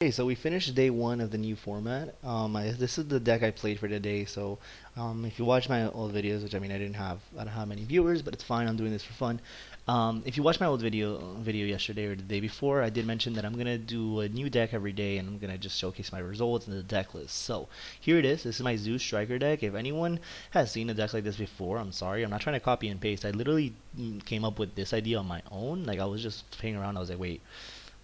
Okay, so we finished day one of the new format. This is the deck I played for today. So, if you watch my old videos, which I mean I don't have many viewers, but it's fine. I'm doing this for fun. If you watch my old video yesterday or the day before, I did mention that I'm gonna do a new deck every day, and I'm gonna just showcase my results and the deck list. So here it is. This is my Zeus Striker deck. If anyone has seen a deck like this before, I'm sorry. I'm not trying to copy and paste. I literally came up with this idea on my own. Like I was just playing around. I was like, wait.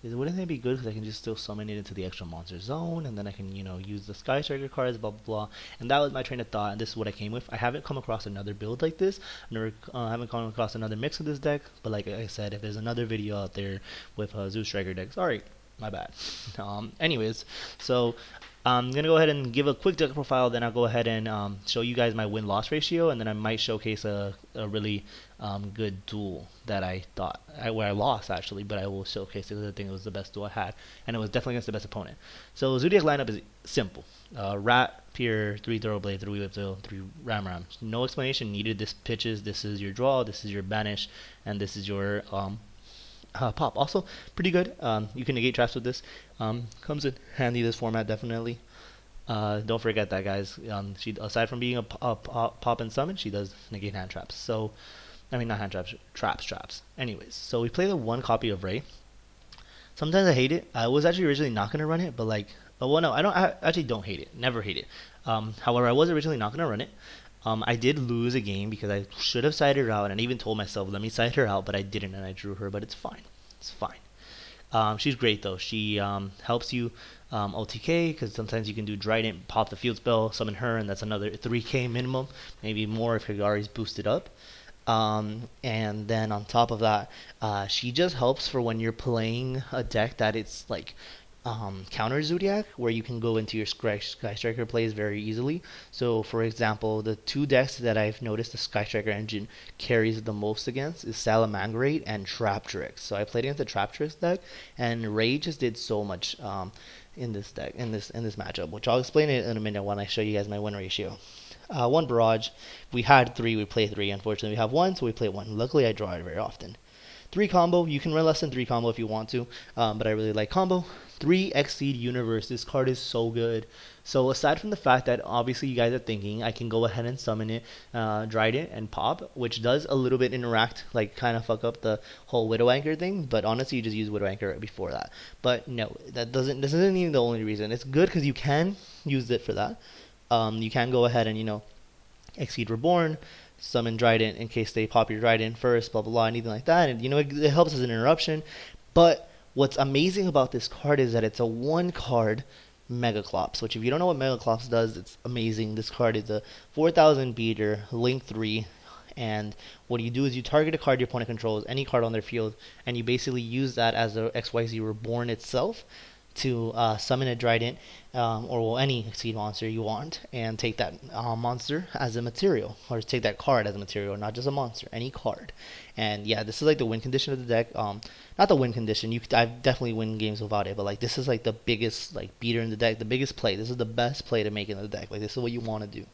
Wouldn't that be good because I can just still summon it into the extra monster zone, and then I can, use the Sky Striker cards, blah blah blah. And that was my train of thought, and this is what I came with. I haven't come across another build like this. I haven't come across another mix of this deck. But like I said, if there's another video out there with Zeus Striker deck, sorry, my bad. Anyways, so I'm gonna go ahead and give a quick deck profile. Then I'll go ahead and show you guys my win-loss ratio, and then I might showcase a really good duel that where I lost actually, but I will showcase it because I think it was the best duel I had, and it was definitely against the best opponent. So Zoodiac lineup is simple: Rat, Pier, 3 Thoroughblade, 3 Whiptail, 3 Ram. No explanation needed. This pitches. This is your draw. This is your banish, and this is your pop. Also pretty good. You can negate traps with this. Comes in handy this format definitely. Don't forget that, guys. She, aside from being a pop and summon, she does negate hand traps. So, I mean not hand traps, traps. Anyways, so we play the one copy of Ray. Sometimes I hate it. I was actually originally not gonna run it, but like, oh well, no, I actually don't hate it. Never hate it. However, I was originally not gonna run it. I did lose a game because I should have sided her out, and I even told myself, let me side her out, but I didn't, and I drew her. But it's fine. It's fine. She's great though. She helps you OTK because sometimes you can do Trident, pop the field spell, summon her, and that's another 3k minimum, maybe more if Kagari's boosted up. And then on top of that, she just helps for when you're playing a deck that it's like counter Zoodiac, where you can go into your Sky Striker plays very easily. So, for example, the two decks that I've noticed the Sky Striker engine carries the most against is Salamangrate and Traptrix. So I played against the Traptrix deck, and Ray just did so much in this deck, in this matchup, which I'll explain it in a minute when I show you guys my win ratio. One barrage. We had three. We play three. Unfortunately, we have one, so we play one. Luckily, I draw it very often. Three combo. You can run less than three combo if you want to, but I really like combo. Three Exceed Universe. This card is so good. So aside from the fact that obviously you guys are thinking I can go ahead and summon it, Dried it, and pop, which does a little bit interact, like kind of fuck up the whole Widow Anchor thing. But honestly, you just use Widow Anchor before that. But no, that doesn't. This isn't even the only reason. It's good because you can use it for that. You can go ahead and Exceed Reborn, summon Trident in case they pop your Trident first, blah blah blah, anything like that. And it helps as an interruption. But what's amazing about this card is that it's a one card Megaclops, which if you don't know what Megaclops does, it's amazing. This card is a 4,000 beater, link 3, and what you do is you target a card your opponent controls, any card on their field, and you basically use that as a XYZ Reborn itself to summon a Trident or any Exceed monster you want, and take that monster as a material, or take that card as a material, not just a monster, any card. And yeah, this is like the win condition of the deck. Not the win condition. I've definitely win games without it, but like this is like the biggest like beater in the deck, the biggest play. This is the best play to make in the deck. Like this is what you want to do.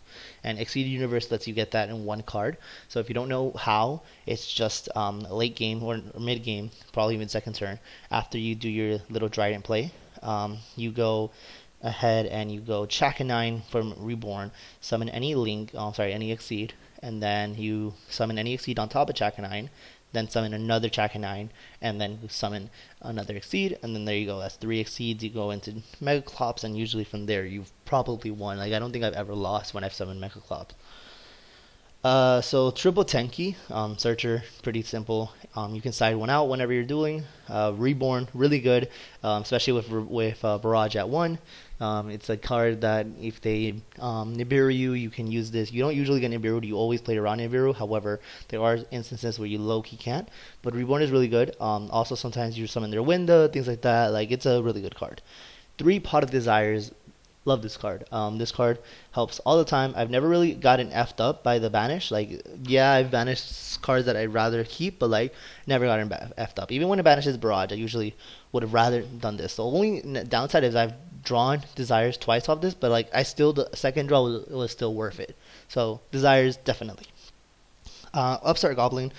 And Exceed Universe lets you get that in one card. So if you don't know how, it's just late game or mid game, probably even second turn, after you do your little Trident play. You go ahead and you go Chakanine from Reborn, summon any any Exceed, and then you summon any Exceed on top of Chakanine, then summon another Chakanine, and then summon another Exceed, and then there you go. That's three Exceeds. You go into Megaclops, and usually from there you've probably won. Like I don't think I've ever lost when I've summoned Megaclops. So triple Tenki, Searcher, pretty simple. You can side one out whenever you're dueling. Reborn, really good, especially with Barrage at 1. It's a card that if they Nibiru you, you can use this. You don't usually get Nibiru, you always play around Nibiru. However, there are instances where you low-key can't. But Reborn is really good. Also, sometimes you summon their window, things like that. Like, it's a really good card. 3 Pot of Desires. Love this card. This card helps all the time. I've never really gotten effed up by the banish. Like, yeah, I've banished cards that I'd rather keep, but like, never gotten effed up. Even when it banishes Barrage, I usually would have rather done this. The only downside is I've drawn Desires twice off this, but like, the second draw was still worth it. So, Desires, definitely. Upstart Goblin,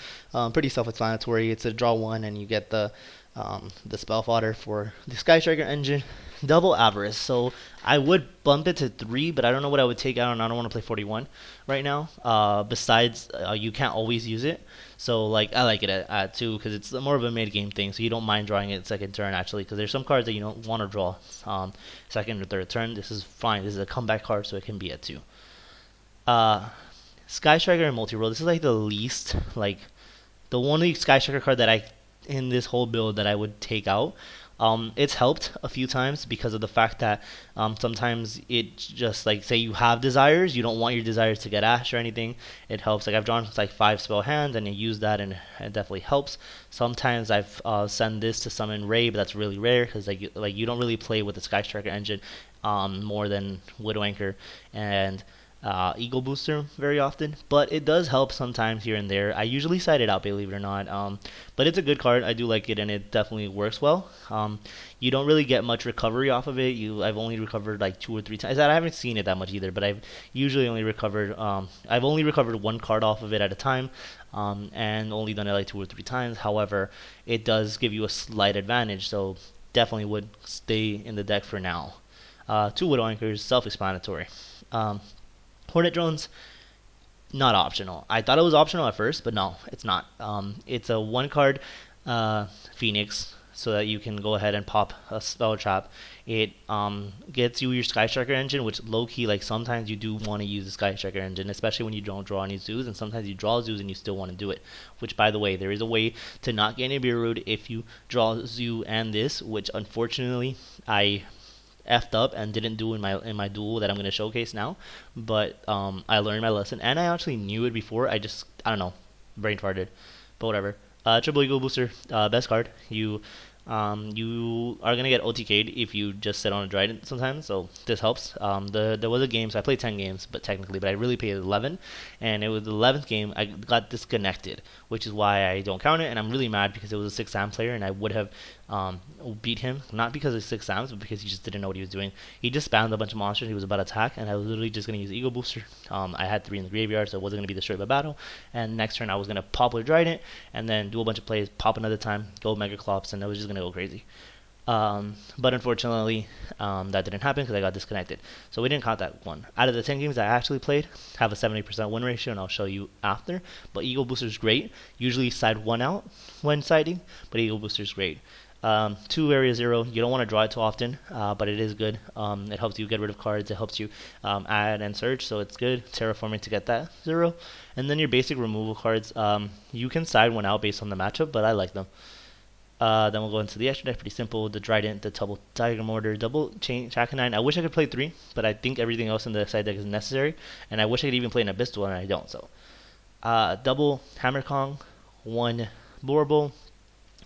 pretty self-explanatory. It's a draw 1, and you get the the spell fodder for the Sky Striker engine. Double Avarice. So I would bump it to 3, but I don't know what I would take out, and I don't want to play 41 right now. Besides, you can't always use it. So like I like it at 2 because it's more of a mid game thing. So you don't mind drawing it second turn actually, because there's some cards that you don't want to draw second or third turn. This is fine. This is a comeback card, so it can be at 2. Sky Striker and Multi-Roll. This is like the least, like the only Sky Striker card that I in this whole build that I would take out. It's helped a few times because of the fact that sometimes it just like say you have desires, you don't want your desires to get Ash or anything. It helps. Like I've drawn like 5 spell hands and I use that, and it definitely helps. Sometimes I've sent this to summon Ray, but that's really rare because like you don't really play with the Sky Striker engine more than Widow Anchor and Eagle Booster very often, but it does help sometimes here and there. I usually side it out, believe it or not, but it's a good card. I do like it, and it definitely works well. You don't really get much recovery off of it. I've only recovered like 2 or 3 times. I haven't seen it that much either, but I've usually only recovered I've only recovered 1 card off of it at a time, and only done it like 2 or 3 times. However, it does give you a slight advantage, so definitely would stay in the deck for now. 2 Widow Anchors, self-explanatory. Hornet Drones, not optional. I thought it was optional at first, but no, it's not. It's a 1 card Phoenix, so that you can go ahead and pop a spell trap. It gets you your Sky Striker engine, which low key, like sometimes you do want to use the Sky Striker engine, especially when you don't draw any zoos, and sometimes you draw zoos and you still want to do it. Which, by the way, there is a way to not get any Beerroot if you draw zoo and this, which unfortunately I effed up and didn't do in my duel that I'm going to showcase now, but I learned my lesson, and I actually knew it before. I don't know, brain farted, but whatever. Triple Eagle Booster, best card. You are gonna get OTK'd if you just sit on a Trident sometimes, so this helps. There was a game, so I played 10 games, but I really played 11, and it was the 11th game I got disconnected, which is why I don't count it, and I'm really mad because it was a 6 Sam player, and I would have beat him, not because of 6 Sams, but because he just didn't know what he was doing. He just spammed a bunch of monsters, he was about to attack, and I was literally just gonna use Eagle Booster. I had 3 in the graveyard, so it wasn't gonna be destroyed by battle, and next turn I was gonna pop with Trident, and then do a bunch of plays, pop another time, go Mega Clops, and I was just gonna go crazy. But unfortunately, that didn't happen because I got disconnected. So we didn't count that one. Out of the 10 games I actually played, have a 70% win ratio, and I'll show you after. But Eagle Booster is great. Usually side 1 out when siding, but Eagle Booster is great. 2 Area 0, you don't want to draw it too often, but it is good. It helps you get rid of cards, it helps you add and search, so it's good. Terraforming to get that 0. And then your basic removal cards, you can side 1 out based on the matchup, but I like them. Then we'll go into the extra deck, pretty simple. The Trident, the double Tiger Mortar, double Chain Chakanine. I wish I could play 3, but I think everything else in the side deck is necessary, and I wish I could even play an Abyssal, and I don't, so. Double Hammer Kong, 1 Borbol,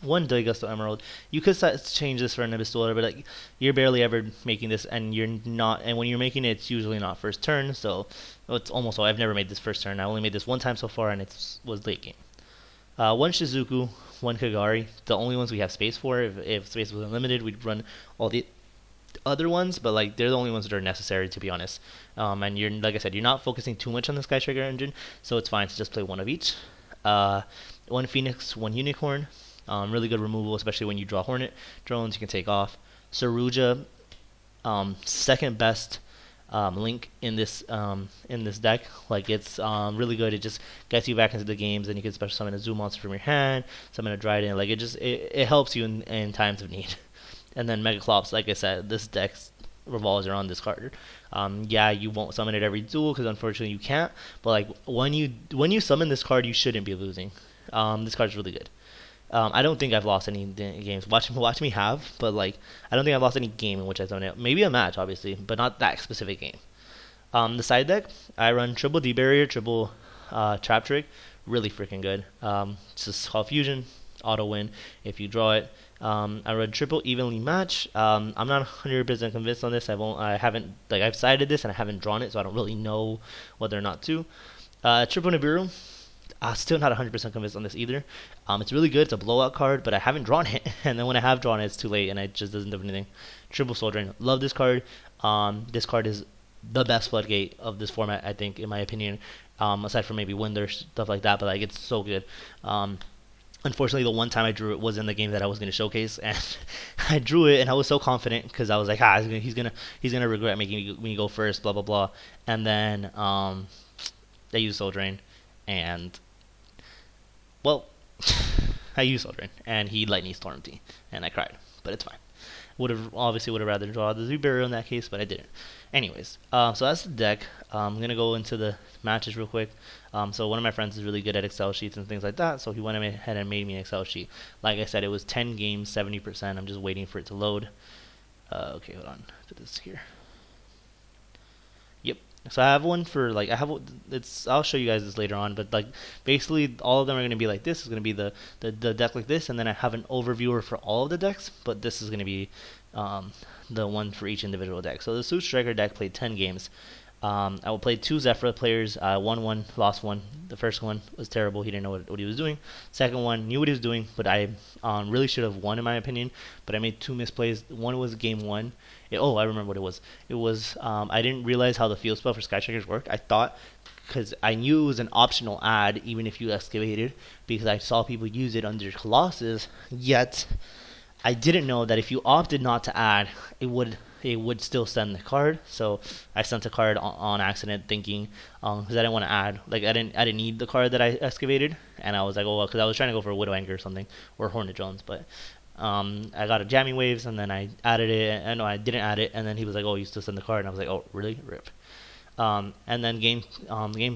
1 Daigasto Emerald. You could change this for an Abyssal, but like you're barely ever making this, and you're not. And when you're making it, it's usually not first turn. So it's almost all. I've never made this first turn. I only made this 1 time so far, and it was late game. 1 Shizuku, 1 Kagari. The only ones we have space for. If space was unlimited, we'd run all the other ones, but like they're the only ones that are necessary, to be honest. And you're, like I said, you're not focusing too much on the Sky Striker engine, so it's fine to just play 1 of each. 1 Phoenix, 1 Unicorn. Really good removal, especially when you draw Hornet drones. You can take off. Saruja, second best link in this deck. Like it's really good. It just gets you back into the games, and you can special summon a zoo monster from your hand, summon a Trident. Like it helps you in times of need. And then Mega Clops, like I said, this deck revolves around this card. Yeah, you won't summon it every duel because unfortunately you can't. But like when you summon this card, you shouldn't be losing. This card's really good. I don't think I've lost any games. Watch me have, but like I don't think I've lost any game in which I've done it. Maybe a match, obviously, but not that specific game. The side deck, I run triple D barrier, triple Traptrix, really freaking good. It's just called fusion, auto win if you draw it. I run triple evenly match. I'm not 100% convinced on this. I've sided this and I haven't drawn it, so I don't really know whether or not to. Triple Nibiru. Still not 100% convinced on this either. It's really good. It's a blowout card, but I haven't drawn it. And then when I have drawn it, it's too late, and it just doesn't do anything. Triple Soul Drain. Love this card. This card is the best floodgate of this format, I think, in my opinion. Aside from maybe Winder, stuff like that, but like it's so good. Unfortunately, the one time I drew it was in the game that I was going to showcase, and I drew it, and I was so confident because I was like, he's gonna regret making me go first, blah blah blah. And then I used Soul Drain, and well, I used Soul Drain, and he Lightning Stormed me, and I cried, but it's fine. Would have rather draw the Zoo Burial in that case, but I didn't. Anyways, so that's the deck. I'm gonna go into the matches real quick. So one of my friends is really good at Excel sheets and things like that, so he went ahead and made me an Excel sheet. Like I said, it was 10 games, 70%. I'm just waiting for it to load. Okay, hold on. Put this here. Yep. So I have one for like it's. I'll show you guys this later on, but like basically all of them are gonna be like this. Is gonna be the deck like this, and then I have an overviewer for all of the decks, but this is gonna be the one for each individual deck. So the Suit Striker deck played 10 games. I will play 2 Zephyr players. Won one, lost one. The first one was terrible. He didn't know what he was doing. Second one knew what he was doing, but I really should have won in my opinion. But I made 2 misplays. One was game 1. I remember what it was. It was I didn't realize how the field spell for Skytrackers worked. I thought because I knew it was an optional add even if you excavated because I saw people use it under Colossus. Yet I didn't know that if you opted not to add, it would still send the card. So I sent a card on accident, thinking because I didn't want to add. Like I didn't need the card that I excavated, and I was like, oh well, because I was trying to go for a Widow Anchor or something or Hornet Jones, but I got a Jamming Waves, and then I added it. And no, I didn't add it, and then he was like, oh, you still send the card, and I was like, oh really, rip. And then game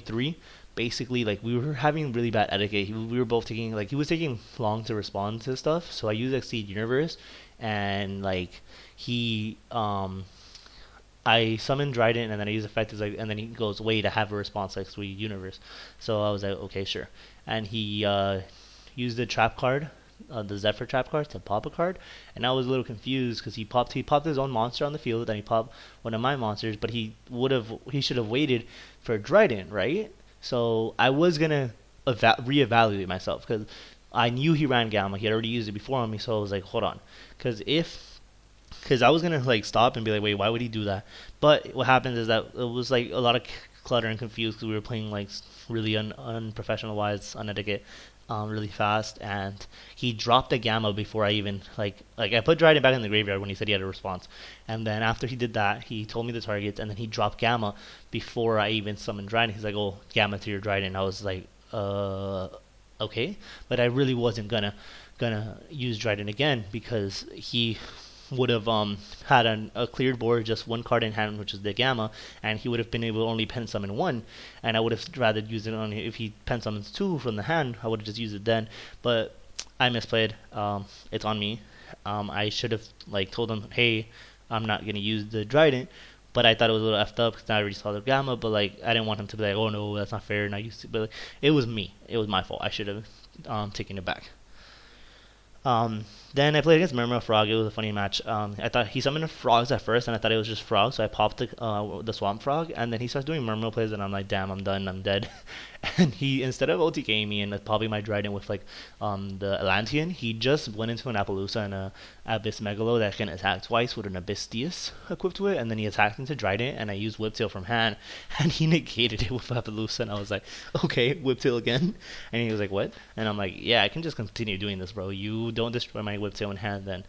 3. Basically, like we were having really bad etiquette. We were both taking he was taking long to respond to stuff. So I used Exceed Universe, and like he I summoned Dryden, and then I used effectives and then he goes, wait, I have a response like Sweet Universe. So I was like, okay, sure. And he used the trap card, the Zephyr trap card to pop a card, and I was a little confused because he popped his own monster on the field, and he popped one of my monsters, but he should have waited for Dryden, right? So I was gonna reevaluate myself because I knew he ran Gamma. He had already used it before on me, so I was like, hold on, because I was gonna like stop and be like, wait, why would he do that? But what happened is that it was like a lot of clutter and confused because we were playing like really unprofessional wise, unetiquette, really fast, and he dropped a Gamma before I even like I put Dryden back in the graveyard when he said he had a response, and then after he did that, he told me the targets, and then he dropped Gamma before I even summoned Dryden. He's like, oh, Gamma to your Dryden. I was like, okay, but I really wasn't gonna use Dryden again because he would have had a cleared board, just one card in hand, which is the Gamma, and he would have been able to only pen summon 1, and I would have rather used it on if he pen summons 2 from the hand. I would have just used it then, but I misplayed. It's on me. I should have told him, hey, I'm not gonna use the Trident, but I thought it was a little effed up because I already saw the Gamma, but I didn't want him to be like, oh no, that's not fair, and I used to, but it was me. It was my fault. I should have taken it back. Then I played against Murmur Frog. It was a funny match. I thought he summoned frogs at first, and I thought it was just frogs, so I popped the Swamp Frog, and then he starts doing Murmur plays, and I'm like, damn, I'm done, I'm dead. And he, instead of OTKing me and popping my Trident with the Atlantean, he just went into an Appaloosa and a Abyss Megalo that can attack twice with an Abysstius equipped to it, and then he attacked into Trident, and I used Whiptail from hand, and he negated it with Appaloosa, and I was like, okay, Whiptail again? And he was like, what? And I'm like, yeah, I can just continue doing this, bro. You don't destroy my Whiptail in hand, then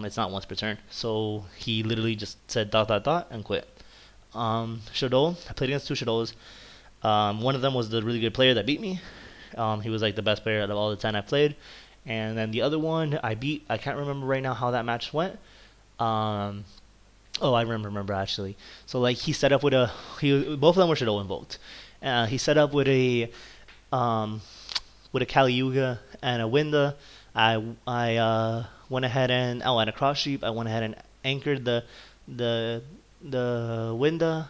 it's not once per turn. So he literally just said ... and quit. Shadow, I played against 2 Shadows. One of them was the really good player that beat me. He was the best player out of all the 10 I played. And then the other one I beat. I can't remember right now how that match went. I remember actually. So he set up with both of them were Shadow invoked. He set up with a Kali Yuga and a Winda. I went ahead and a Cross Sheep. I went ahead and anchored the Winda.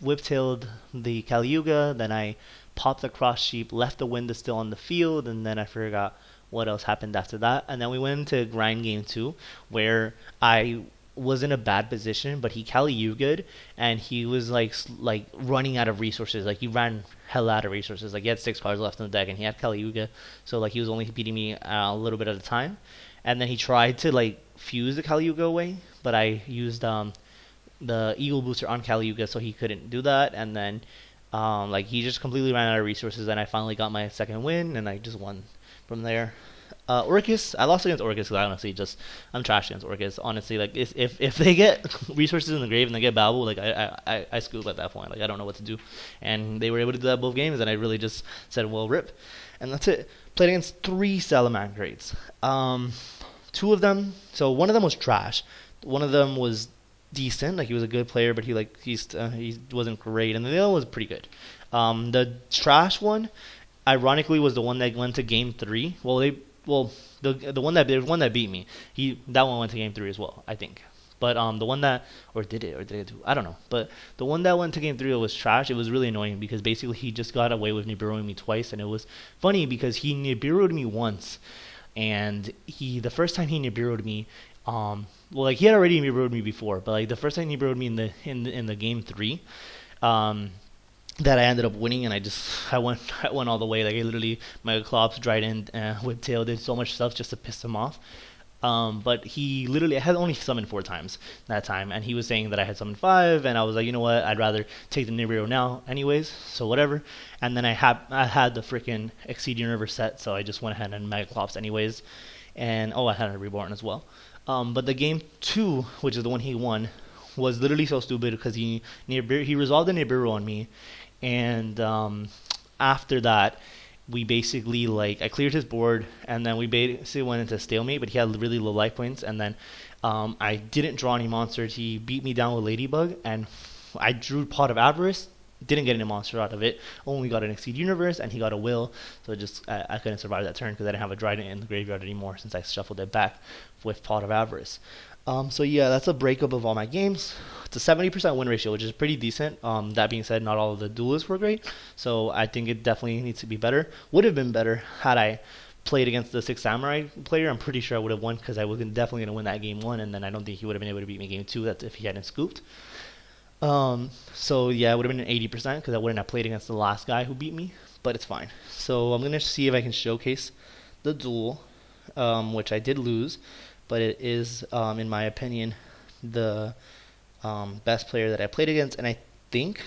Whiptailed the Kali Yuga, then I popped the Cross Sheep, left the Winda still on the field, and then I forgot what else happened after that. And then we went into grind game 2, where I was in a bad position, but he Kali Yuga'd, and he was running out of resources. He ran hell out of resources. He had 6 cards left in the deck, and he had Kali Yuga, so he was only beating me a little bit at a time. And then he tried to fuse the Kali Yuga away, but I used the Eagle Booster on Kali Yuga, so he couldn't do that. And then Like he just completely ran out of resources, and I finally got my second win, and I just won from there. Orcus, I lost against Orcus because I honestly just I'm trash against Orcus. Honestly, like if they get resources in the grave and they get Babel, like I scoop at that point. Like I don't know what to do, and they were able to do that both games, and I really just said, well, rip, and that's it. Played against 3 Salamangreats. 2 of them, so one of them was trash. One of them was decent, like he was a good player, but he wasn't great, and the other one was pretty good. The trash one, ironically, was the one that went to game 3. The one that beat me. That one went to game 3 as well, I think. But the one that or did it do? I don't know. But the one that went to game 3 was trash. It was really annoying because basically he just got away with Nibiruing me twice, and it was funny because he Nibirued me once, and the first time he Nibirued me, like he had already Nibirued me before, but like the first time he Nibirued me in the game 3, that I ended up winning, and I went all the way. Like I literally Megaclops, Trident, Whiptail, did so much stuff just to piss him off. But he literally I had only summoned 4 times that time, and he was saying that I had summoned 5, and I was like, you know what, I'd rather take the Nibiru now anyways, so whatever. And then I had the freaking Exceed Universe set, so I just went ahead and Megaclops anyways. And I had a Reborn as well. But the game 2, which is the one he won, was literally so stupid because he resolved the Nibiru on me, and after that we basically I cleared his board, and then we basically went into stalemate, but he had really low life points, and then I didn't draw any monsters. He beat me down with Ladybug, and I drew Pot of Avarice, didn't get any monster out of it, only got an Exceed Universe, and he got a Will, so I couldn't survive that turn because I didn't have a Trident in the graveyard anymore since I shuffled it back with Pot of Avarice. So yeah, that's a breakup of all my games. It's a 70% win ratio, which is pretty decent. That being said, not all of the duelists were great, so I think it definitely needs to be better. Would have been better had I played against the 6 Samurai player. I'm pretty sure I would have won because I was definitely going to win that game 1, and then I don't think he would have been able to beat me game 2. That's if he hadn't scooped. So yeah, it would have been an 80% because I wouldn't have played against the last guy who beat me, but it's fine. So I'm going to see if I can showcase the duel, which I did lose, but it is, in my opinion, the best player that I played against, and I think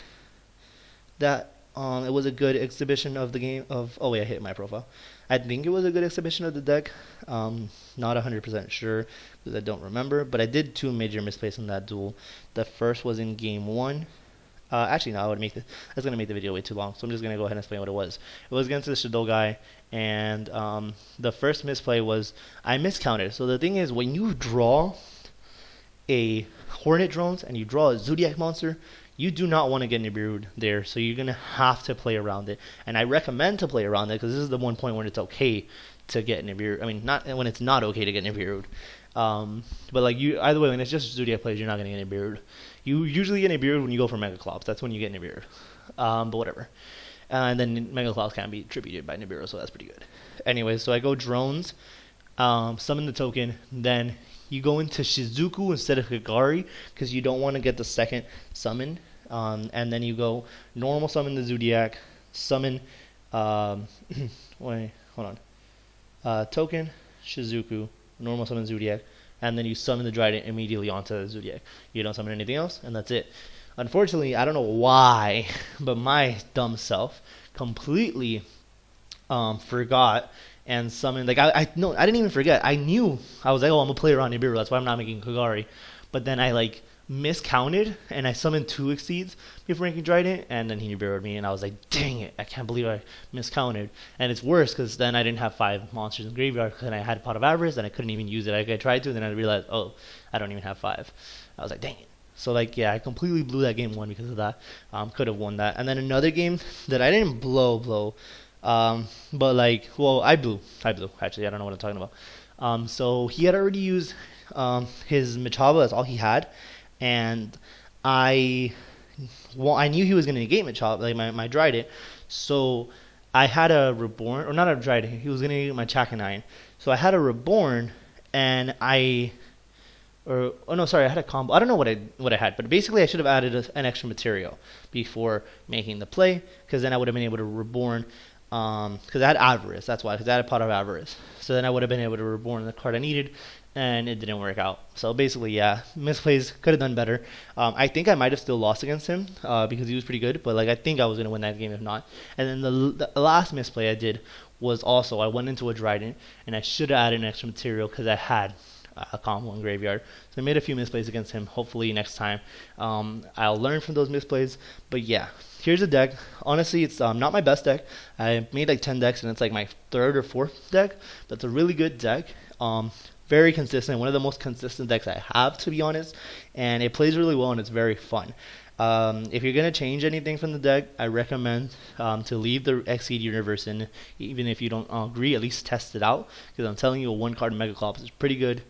that it was a good exhibition of the game of. Oh wait, I hit my profile. I think it was a good exhibition of the deck. Not 100% sure because I don't remember, but I did 2 major misplays in that duel. The first was in game 1. Actually, no, that's gonna make the video way too long, so I'm just gonna go ahead and explain what it was. It was against the Shadow guy, and the first misplay was I miscounted. So the thing is, when you draw a Hornet Drones and you draw a Zoodiac monster, you do not want to get Nibiru'd there, so you're gonna have to play around it. And I recommend to play around it because this is the one point when it's okay to get Nibiru. I mean, not when it's not okay to get Nibiru'd. But like either way, when it's just Zoodiac plays, you're not gonna get Nibiru'd. You usually get Nibiru'd when you go for Megaclops. That's when you get Nibiru'd. But whatever. And then Megaclops can be attributed by Nibiru, so that's pretty good. Anyway, so I go drones, summon the token, then you go into Shizuku instead of Kagari because you don't want to get the second summon, and then you go normal summon the Zoodiac, summon wait, hold on, token Shizuku, normal summon Zoodiac, and then you summon the Trident immediately onto the Zoodiac. You don't summon anything else, and that's it. Unfortunately, I don't know why, but my dumb self completely forgot and summoned. Like I didn't even forget. I knew. I was like, oh, I'm gonna play around Nibiru. That's why I'm not making Kagari. But then I miscounted and I summoned 2 Exceeds before making Trident, and then he Nibiru'd me, and I was like, dang it, I can't believe I miscounted. And it's worse because then I didn't have 5 monsters in the graveyard and I had Pot of Avarice and I couldn't even use it. I tried to, and then I realized, oh, I don't even have 5. I was like, dang it. So yeah, I completely blew that game 1 because of that. Could have won that. And then another game that I didn't blow. But I blew. Actually, I don't know what I'm talking about. So he had already used his Machaba. That's all he had, and I knew he was going to negate Machaba, like my Trident. So I had a Reborn, or not a Trident. He was going to negate my Chakanine. So I had a Reborn, and I had a combo. I don't know what I had, but basically I should have added an extra material before making the play, because then I would have been able to Reborn. Because I had Avarice, that's why, because I had a Pot of Avarice. So then I would have been able to Reborn the card I needed, and it didn't work out. So basically, yeah, misplays could have done better. I think I might have still lost against him because he was pretty good, but like I think I was gonna win that game if not. And then the last misplay I did was also I went into a Dryden and I should have added an extra material because I had a combo in graveyard. So I made a few misplays against him. Hopefully next time I'll learn from those misplays. But yeah, here's a deck. Honestly, it's not my best deck. I made like 10 decks and it's like my third or fourth deck. That's a really good deck. Very consistent, one of the most consistent decks I have, to be honest, and it plays really well and it's very fun. If you're gonna change anything from the deck, I recommend to leave the Exceed Universe in, even if you don't agree. At least test it out, because I'm telling you, a one-card Megaclops is pretty good.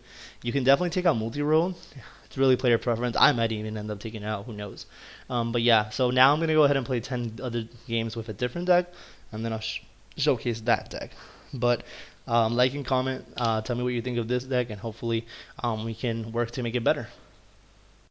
You can definitely take out multi-roll. It's really player preference. I might even end up taking it out. Who knows? But yeah, so now I'm gonna go ahead and play 10 other games with a different deck, and then I'll showcase that deck. But like and comment, tell me what you think of this deck, and hopefully we can work to make it better.